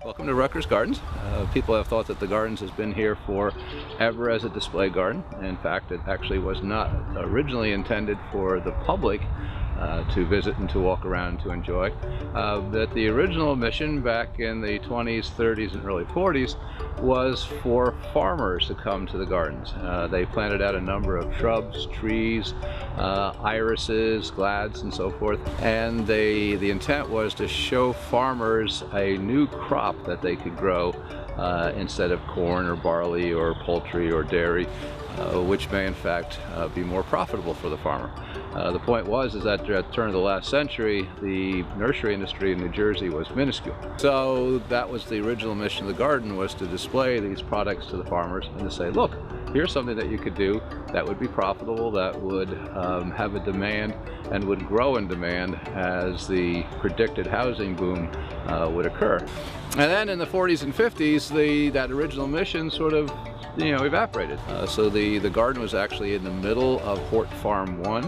Welcome to Rutgers Gardens. People have thought that the Gardens has been here forever as a display garden. In fact, it actually was not originally intended for the public to visit and to walk around and to enjoy. That the original mission back in the 20s, 30s, and early 40s was for farmers to come to the gardens. They planted out a number of shrubs, trees, irises, glads, and so forth. And the intent was to show farmers a new crop that they could grow instead of corn or barley or poultry or dairy, which may in fact be more profitable for the farmer. The point was that at the turn of the last century, the nursery industry in New Jersey was minuscule. So that was the original mission of the garden, was to display these products to the farmers and to say, look, here's something that you could do that would be profitable, that would have a demand and would grow in demand as the predicted housing boom would occur. And then in the 40s and 50s, that original mission sort of evaporated. So the garden was actually in the middle of Hort Farm 1.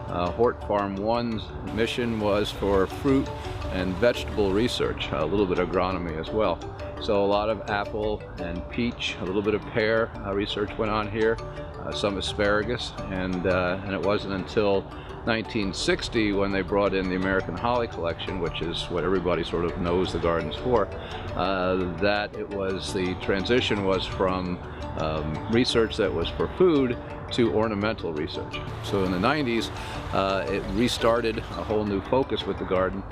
Hort Farm 1's mission was for fruit and vegetable research, a little bit of agronomy as well. So a lot of apple and peach, a little bit of pear research went on here, some asparagus, and it wasn't until 1960 when they brought in the American Holly collection, which is what everybody sort of knows the gardens for, that the transition was from research that was for food to ornamental research. So in the 90s, it restarted a whole new focus with the garden.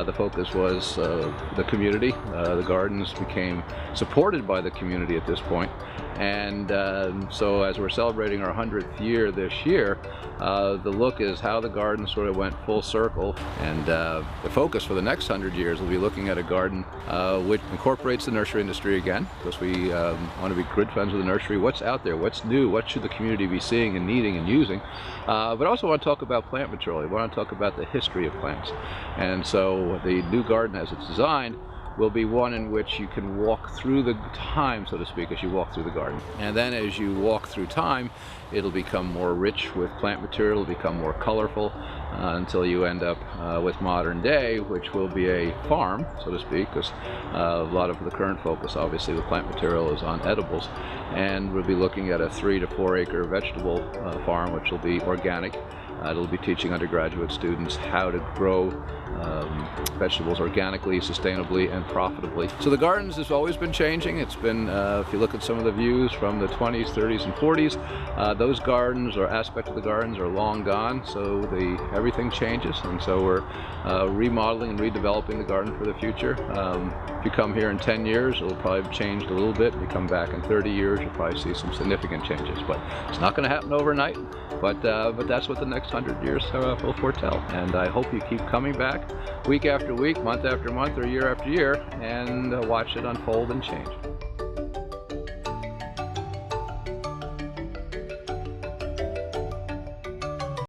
The focus was the community. The gardens became supported by the community at this point. And so as we're celebrating our 100th year this year, the look is how the garden sort of went full circle. And the focus for the next 100 years will be looking at a garden which incorporates the nursery industry again, because we want to be good friends with the nursery. What's out there? What's new? What should the community be seeing and needing and using? But also want to talk about plant material. We want to talk about the history of plants. And so the new garden as it's designed will be one in which you can walk through the time, so to speak, as you walk through the garden. And then as you walk through time, it'll become more rich with plant material, it'll become more colorful, until you end up with modern day, which will be a farm, so to speak, because a lot of the current focus, obviously, with plant material is on edibles. And we'll be looking at a 3 to 4 acre vegetable farm, which will be organic. It'll be teaching undergraduate students how to grow vegetables organically, sustainably, and profitably. So the gardens has always been changing. It's been, if you look at some of the views from the 20s, 30s, and 40s, those gardens or aspects of the gardens are long gone, so everything changes, and so we're remodeling and redeveloping the garden for the future. If you come here in 10 years, it'll probably have changed a little bit. If you come back in 30 years, you'll probably see some significant changes, but it's not going to happen overnight. But that's what the next 100 years will foretell. And I hope you keep coming back week after week, month after month, or year after year, and watch it unfold and change.